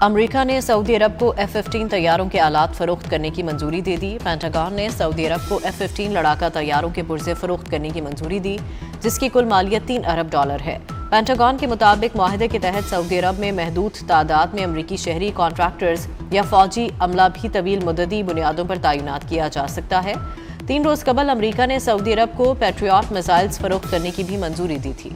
امریکہ نے سعودی عرب کو F-15 طیاروں کے آلات فروخت کرنے کی منظوری دے دی۔ پینٹاگون نے سعودی عرب کو F-15 لڑاکا طیاروں کے پرزے فروخت کرنے کی منظوری دی، جس کی کل مالیت $3 ارب ہے۔ پینٹاگون کے مطابق معاہدے کے تحت سعودی عرب میں محدود تعداد میں امریکی شہری کانٹریکٹرز یا فوجی عملہ بھی طویل مدتی بنیادوں پر تعینات کیا جا سکتا ہے۔ 3 روز قبل امریکہ نے سعودی عرب کو پیٹریاٹ میزائلز فروخت کرنے کی بھی منظوری دی تھی۔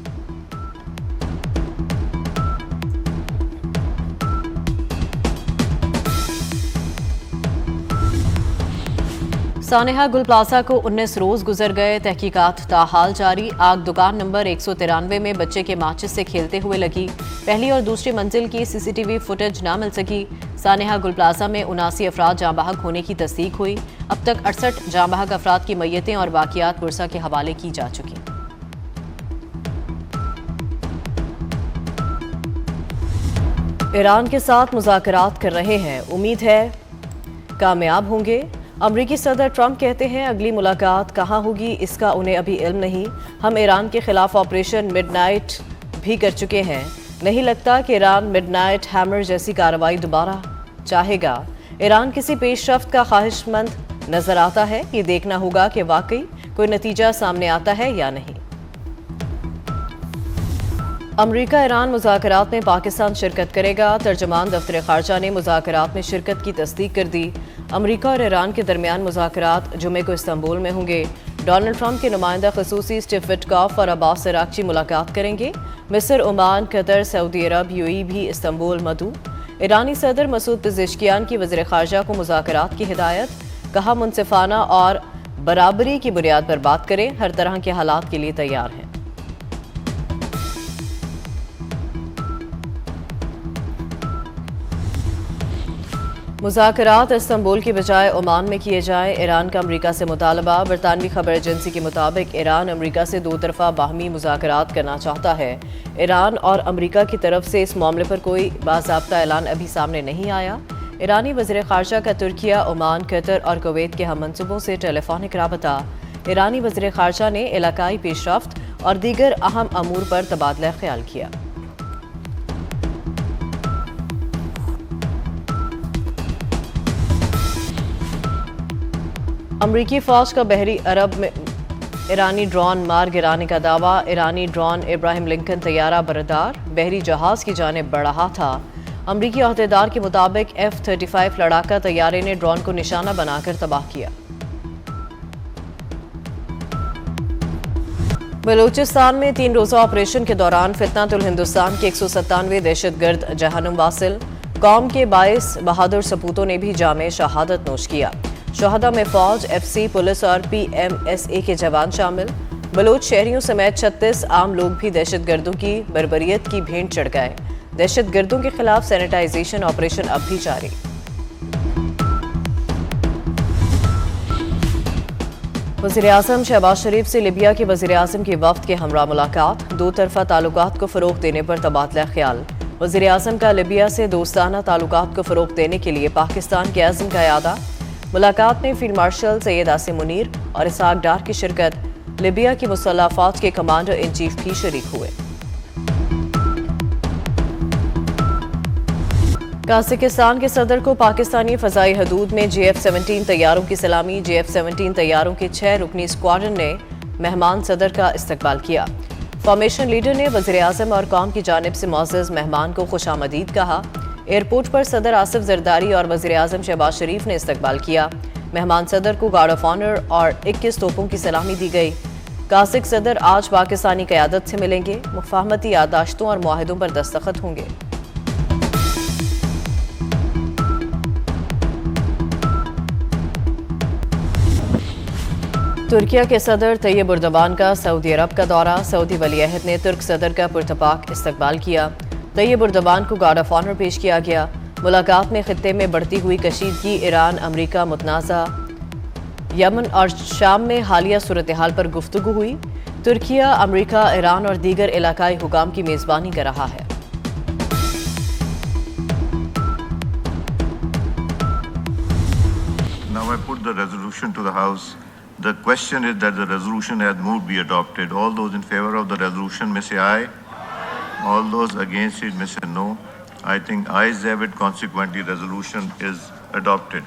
سانحہ گل پلازہ کو 19 روز گزر گئے، تحقیقات تاحال جاری۔ آگ دکان نمبر 193 میں بچے کے ماچس سے کھیلتے ہوئے لگی، پہلی اور دوسری منزل کی CCTV فوٹیج نہ مل سکی۔ سانحہ گل پلازہ میں 79 افراد جاں بحق ہونے کی تصدیق ہوئی۔ اب تک 68 جاں بحق افراد کی میتیں اور باقیات پرسا کے حوالے کی جا چکی۔ ایران کے ساتھ مذاکرات کر رہے ہیں، امید ہے کامیاب ہوں گے۔ امریکی صدر ٹرمپ کہتے ہیں اگلی ملاقات کہاں ہوگی اس کا انہیں ابھی علم نہیں۔ ہم ایران کے خلاف آپریشن مڈ نائٹ بھی کر چکے ہیں، نہیں لگتا کہ ایران مڈ نائٹ ہیمر جیسی کارروائی دوبارہ چاہے گا۔ ایران کسی پیش رفت کا خواہش مند نظر آتا ہے، یہ دیکھنا ہوگا کہ واقعی کوئی نتیجہ سامنے آتا ہے یا نہیں۔ امریکہ ایران مذاکرات میں پاکستان شرکت کرے گا، ترجمان دفتر خارجہ نے مذاکرات میں شرکت کی تصدیق کر دی۔ امریکہ اور ایران کے درمیان مذاکرات جمعے کو استنبول میں ہوں گے۔ ڈونلڈ ٹرمپ کے نمائندہ خصوصی اسٹیو وٹکاف اور عباس عراقچی ملاقات کریں گے۔ مصر، عمان، قطر، سعودی عرب، UAE بھی استنبول مدعو۔ ایرانی صدر مسعود پزشکیان کی وزیر خارجہ کو مذاکرات کی ہدایت، کہا منصفانہ اور برابری کی بنیاد پر بات کریں، ہر طرح کے حالات کے لیے تیار ہیں۔ مذاکرات استنبول کی بجائے عمان میں کیے جائیں، ایران کا امریکہ سے مطالبہ۔ برطانوی خبر ایجنسی کے مطابق ایران امریکہ سے 2 طرفہ باہمی مذاکرات کرنا چاہتا ہے۔ ایران اور امریکہ کی طرف سے اس معاملے پر کوئی باضابطہ اعلان ابھی سامنے نہیں آیا۔ ایرانی وزیر خارجہ کا ترکیہ، عمان، قطر اور کویت کے ہم منصبوں سے ٹیلی فونک رابطہ۔ ایرانی وزیر خارجہ نے علاقائی پیش رفت اور دیگر اہم امور پر تبادلہ خیال کیا۔ امریکی فوج کا بحری عرب میں ایرانی ڈرون مار گرانے کا دعویٰ۔ ایرانی ڈرون ابراہیم لنکن طیارہ بردار بحری جہاز کی جانب بڑھ رہا تھا۔ امریکی عہدیدار کے مطابق F-35 لڑاکا طیارے نے ڈرون کو نشانہ بنا کر تباہ کیا۔ بلوچستان میں 3 روزہ آپریشن کے دوران فتنۃ الہندوستان کے 197 دہشت گرد جہنم واصل۔ قوم کے 22 بہادر سپوتوں نے بھی جام شہادت نوش کیا۔ شہداء میں فوج، FC، پولیس اور PMSA کے جوان شامل۔ بلوچ شہریوں سمیت 36 عام لوگ بھی دہشت گردوں کی بربریت کی بھینٹ چڑھ گئے۔ دہشت گردوں کے خلاف سینیٹائزیشن آپریشن اب بھی جاری۔ وزیر اعظم شہباز شریف سے لیبیا کے وزیر اعظم کی وفد کے ہمراہ ملاقات، 2 طرفہ تعلقات کو فروغ دینے پر تبادلہ خیال۔ وزیر اعظم کا لیبیا سے دوستانہ تعلقات کو فروغ دینے کے لیے پاکستان کے عزم کا اعادہ۔ ملاقات میں فیلڈ مارشل سید عاصم منیر اور اسحاق ڈار کی شرکت۔ لیبیا کی مسلح فوج کے کمانڈر ان چیف بھی شریک ہوئے۔ قازقستان کے صدر کو پاکستانی فضائی حدود میں JF-17 طیاروں کی سلامی۔ JF-17 طیاروں کے 6 رکنی اسکواڈرن نے مہمان صدر کا استقبال کیا۔ فارمیشن لیڈر نے وزیر اعظم اور قوم کی جانب سے معزز مہمان کو خوش آمدید کہا۔ ایئرپورٹ پر صدر آصف زرداری اور وزیر اعظم شہباز شریف نے استقبال کیا۔ مہمان صدر کو گارڈ آف آنر اور 21 توپوں کی سلامی دی گئی۔ قازق صدر آج پاکستانی قیادت سے ملیں گے، مفاہمتی یادداشتوں اور معاہدوں پر دستخط ہوں گے۔ ترکیہ کے صدر طیب اردوان کا سعودی عرب کا دورہ۔ سعودی ولی عہد نے ترک صدر کا پرتپاک استقبال کیا۔ طیب اردوان کو گارڈ آف آنر پیش کیا گیا۔ ملاقات میں خطے میں بڑھتی ہوئی کشیدگی، ایران امریکہ متنازع، یمن اور شام میں حالیہ صورتحال پر گفتگو ہوئی۔ ترکیہ، امریکہ، ایران اور دیگر علاقائی حکام کی میزبانی کر رہا ہے۔ Now I put the resolution to the House. The question is that the resolution as moved be adopted. All those in favor of the resolution may say aye. All those against it may say no. I think ayes have it, consequently resolution is adopted.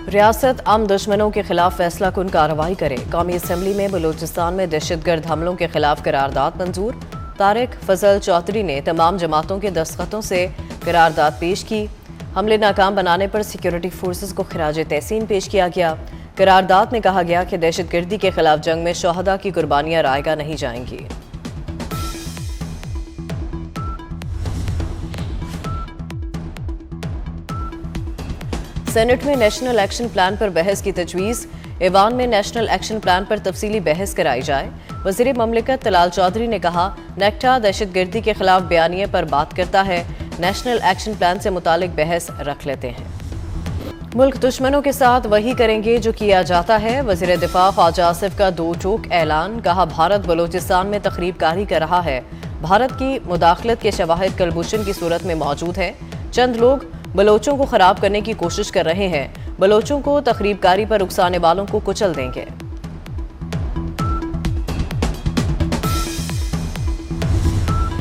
रियासत आम दुश्मनों के खिलाफ फैसला कुन कार्रवाई करे। कौमी असम्बली में बलूचिस्तान में दहशतगर्द हमलों के खिलाफ करारदाद मंजूर। तारिक फजल चौधरी ने तमाम जमातों के दस्तखतों से करारदाद पेश की। हमले नाकाम बनाने पर सिक्योरिटी फोर्सेस को खिराज तहसीन पेश किया गया। करारदाद में कहा गया कि दहशतगर्दी के खिलाफ जंग में शोहदा की कुर्बानियां रायगा नहीं जाएंगी। सेनेट में नेशनल एक्शन प्लान पर बहस की तजवीज़। ऐवान में नेशनल एक्शन प्लान पर तफसीली बहस कराई जाए। वज़ीर ममलिकत तलाल चौधरी ने कहा, नेक्टा दहशतगर्दी के खिलाफ बयानिए पर बात करता है, नेशनल एक्शन प्लान से मुतालिक बहस रख लेते हैं। मुल्क दुश्मनों के साथ वही करेंगे जो किया जाता है। वज़ीर दिफा ख्वाजा आसिफ का दो टोक ऐलान। कहा, भारत बलूचिस्तान में तखरीब कारी कर रहा है। भारत की मुदाखलत के शवाहिद कलभूषण की सूरत में मौजूद है। चंद लोग बलोचों को खराब करने की कोशिश कर रहे हैं। बलोचों को तखरीबकारी पर उकसाने वालों को कुचल देंगे।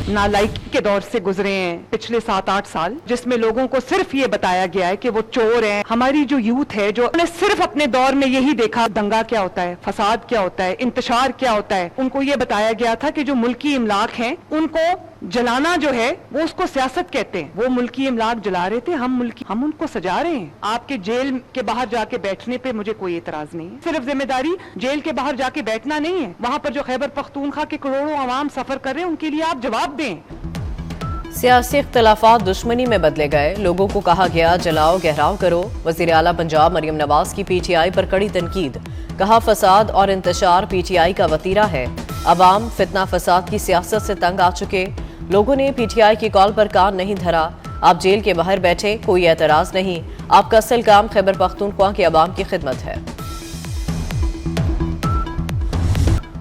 नालायकी के दौर से गुजरे हैं पिछले 7-8 साल, जिसमें लोगों को सिर्फ ये बताया गया है कि वो चोर हैं। हमारी जो यूथ है जो ने सिर्फ अपने दौर में यही देखा, दंगा क्या होता है, फसाद क्या होता है, इंतशार क्या होता है। उनको ये बताया गया था कि जो मुल्की इमलाक हैं उनको जलाना जो है वो उसको सियासत कहते हैं। वो मुल्की इमलाक जला रहे थे, हम उनको सजा रहे हैं। आपके जेल के बाहर जाके बैठने पे मुझे कोई एतराज नहीं है। सिर्फ जिम्मेदारी जेल के बाहर जाके बैठना नहीं है, वहाँ पर जो खैबर पख्तूनख्वा के करोड़ों आवाम सफर कर रहे हैं उनके लिए आप जवाब दें। सियासी इख्तलाफात दुश्मनी में बदले गए। लोगों को कहा गया, जलाओ गहराव करो। वज़ीर आला पंजाब मरियम नवाज की PTI पर कड़ी तनकीद। कहा, फसाद और इंतशार PTI का वतीरा है। अवाम फितना फसाद की सियासत से तंग आ चुके। लोगों ने PTI की कॉल पर कान नहीं धरा। आप जेल के बाहर बैठे, कोई एतराज नहीं। आपका असल काम खैबर पख्तूनख्वा के अवाम की खिदमत है।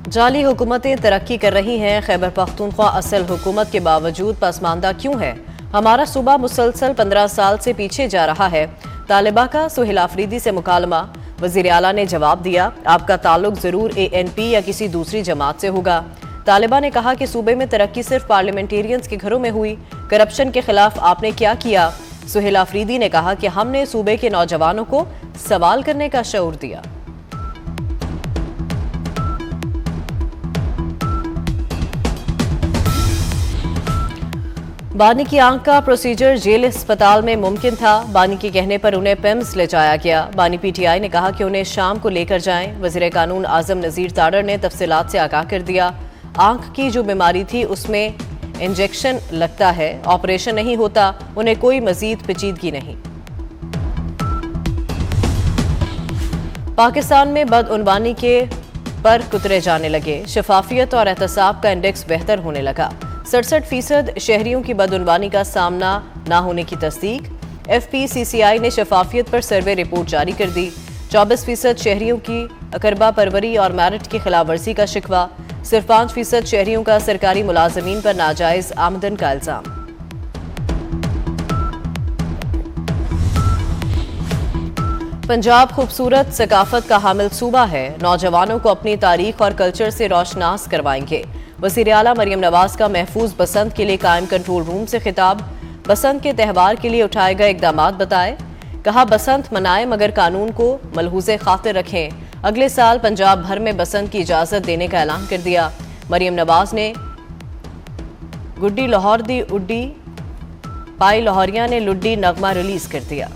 जाली हुकूमतें तरक्की कर रही हैं। खैबर पख्तूनख्वा असल हुकूमत के बावजूद पसमानदा क्यों है? हमारा सूबा मुसलसल 15 साल से पीछे जा रहा है। तालिबा का सुहेल आफरीदी से मुकालमा। वज़ीर आला ने जवाब दिया, आपका ताल्लुक ज़रूर ANP या किसी दूसरी जमात से होगा। तालिबा ने कहा कि सूबे में तरक्की सिर्फ पार्लियामेंटेरियंस के घरों में हुई। करप्शन के खिलाफ आपने क्या किया? सुहेल आफरीदी ने कहा कि हमने सूबे के नौजवानों को सवाल करने का शऊर दिया। बानी की आंख का प्रोसीजर जेल अस्पताल में मुमकिन था। बानी के कहने पर उन्हें पिम्स ले जाया गया। बानी PTI ने कहा कि उन्हें शाम को लेकर जाएं। वज़ीर कानून आज़म नज़ीर ताडर ने तफसीलात से आगाह कर दिया। आंख की जो बीमारी थी उसमें इंजेक्शन लगता है, ऑपरेशन नहीं होता। उन्हें कोई मजीद पेचीदगी नहीं। पाकिस्तान में बदउनवानी के पर कुतरे जाने लगे। शफाफियत और एहतसाब का इंडेक्स बेहतर होने लगा। 67% शहरियों की बदउनवानी का सामना ना होने की तस्दीक। FPCCI ने शफाफियत पर सर्वे रिपोर्ट जारी कर दी। 24% शहरियों की अकरबा परवरी और मैरिट की खिलाफ वर्जी का शिकवा। सिर्फ 5% शहरियों का सरकारी मुलाजमीन पर नाजायज आमदन का इल्जाम। पंजाब खूबसूरत सकाफत का हामिल सूबा है। नौजवानों को अपनी तारीख और कल्चर से रोशनास करवाएंगे। वज़ीर आला मरियम नवाज का महफूज बसंत के लिए कायम कंट्रोल रूम से खिताब। बसंत के त्यौहार के लिए उठाए गए इकदामात बताए। कहा, बसंत मनाएं मगर कानून को मलहूज़े खातिर रखें। अगले साल पंजाब भर में बसंत की इजाज़त देने का ऐलान कर दिया। मरियम नवाज ने गुड्डी लाहौर दी उड्डी पाई लाहौरिया ने लुड्डी नगमा रिलीज कर दिया।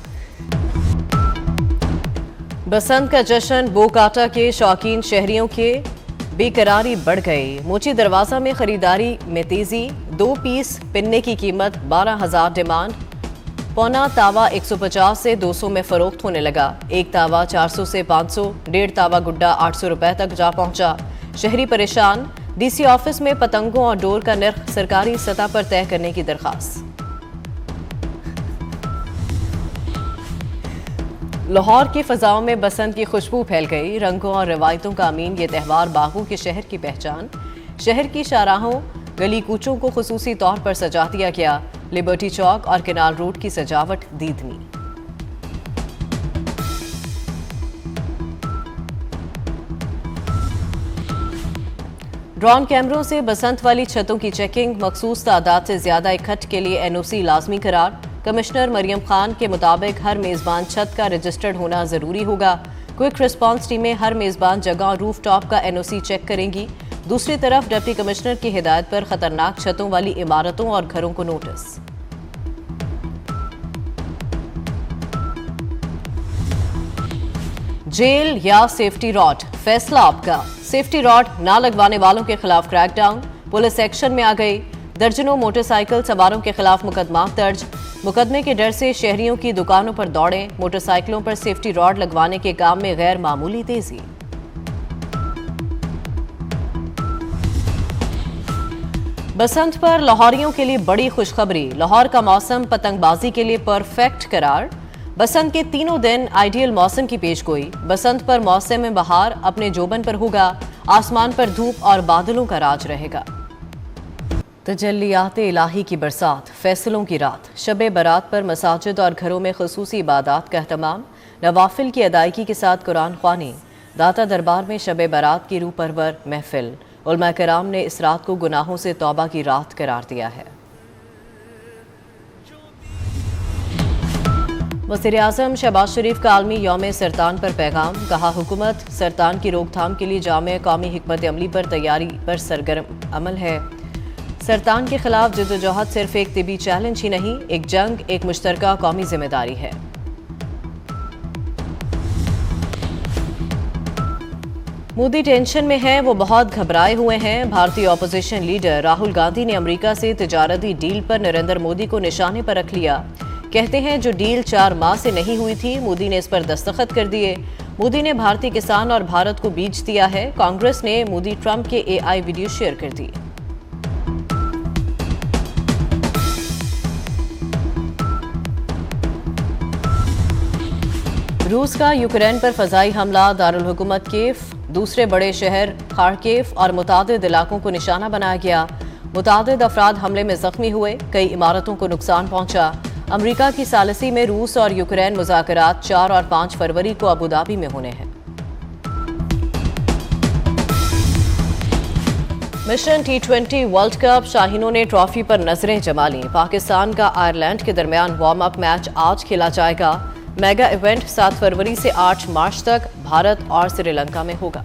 बसंत का जश्न बोकाटा के शौकीन शहरियों के बेकरारी बढ़ गई। मोची दरवाजा में खरीदारी में तेजी। 2 पीस पिन्ने की कीमत 12,000 डिमांड। पौना तावा 150 से 200 में फरोख्त होने लगा। एक तावा 400 से 500, 1.5 तावा गुड्डा 800 रुपए तक जा पहुंचा। शहरी परेशान। DC ऑफिस में पतंगों और डोर का नर्ख सरकारी सतह पर तय करने की दरखास्त। लाहौर की फजाओं में बसंत की खुशबू फैल गई। रंगों और रवायतों का अमीन ये त्यौहार बागों के शहर की पहचान। शहर की शाहराहों गली कूचों को खुसूसी तौर पर सजा दिया गया। लिबर्टी चौक और केनाल रोड की सजावट दीदनी। ड्रोन कैमरों से बसंत वाली छतों की चेकिंग, मखसूस तादाद से ज्यादा इकट्ठ के लिए एनओसी लाजमी करार। कमिश्नर मरियम खान के मुताबिक हर मेजबान छत का रजिस्टर्ड होना जरूरी होगा। क्विक रिस्पांस टीमें हर मेजबान जगह और रूफ टॉप का एनओसी चेक करेंगी। दूसरी तरफ डिप्टी कमिश्नर की हिदायत पर खतरनाक छतों वाली इमारतों और घरों को नोटिस। जेल या सेफ्टी रॉड, फैसला आपका। सेफ्टी रॉड ना लगवाने वालों के खिलाफ क्रैकडाउन, पुलिस एक्शन में आ गई। दर्जनों मोटरसाइकिल सवारों के खिलाफ मुकदमा दर्ज। मुकदमे के डर से शहरियों की दुकानों पर दौड़े। मोटरसाइकिलों पर सेफ्टी रॉड लगवाने के काम में गैर मामूली तेजी। बसंत पर लाहौरियों के लिए बड़ी खुशखबरी, लाहौर का मौसम पतंगबाजी के लिए परफेक्ट करार। बसंत के तीनों दिन आइडियल मौसम की पेशगोई। बसंत पर मौसम में बहार अपने जोबन पर होगा। आसमान पर धूप और बादलों का राज रहेगा। तजल्लियात इलाही की बरसात, फैसलों की रात। शब बारात पर मसाजिद और घरों में खुसूसी इबादत का एहतमाम। नवाफिल की अदायगी के साथ कुरान ख्वानी। दाता दरबार में शब बारात की रूह परवर महफिल। उलमा कराम ने इस रात को गुनाहों से तौबा की रात करार दिया है। वज़ीर-ए-आज़म शहबाज शरीफ का आलमी यौम सरतान पर पैगाम। कहा, हुकूमत सरतान की रोकथाम के लिए जामे कौमी हिकमत अमली पर तैयारी पर सरगर्म अमल है। सरतान के खिलाफ जद्दोजहद सिर्फ एक तिबी चैलेंज ही नहीं, एक जंग, एक मुश्तरका कौमी जिम्मेदारी है। मोदी टेंशन में हैं, वो बहुत घबराए हुए हैं। भारतीय अपोजिशन लीडर राहुल गांधी ने अमेरिका से तिजारती डील पर नरेंद्र मोदी को निशाने पर रख लिया। कहते हैं जो डील 4 माह से नहीं हुई थी, मोदी ने इस पर दस्तखत कर दिए। मोदी ने भारतीय किसान और भारत को बीज दिया है। कांग्रेस ने मोदी ट्रंप के AI वीडियो शेयर कर दी। रूस का यूक्रेन पर फजाई हमला, दारुल हुकूमत कीव, दूसरे बड़े शहर खार्किव और मुतादिद इलाकों को निशाना बनाया गया। मुतादिद अफराद हमले में जख्मी हुए, कई इमारतों को नुकसान पहुंचा। अमेरिका की सालसी में रूस और यूक्रेन मुज़ाकरात 4 और 5 फरवरी को अबू धाबी में होने हैं। मिशन T20 वर्ल्ड कप, शाहीनों ने ट्रॉफी पर नजरें जमा ली। पाकिस्तान का आयरलैंड के दरमियान वार्म अप मैच आज खेला जाएगा। मेगा इवेंट 7 फरवरी से 8 मार्च तक भारत और श्रीलंका में होगा।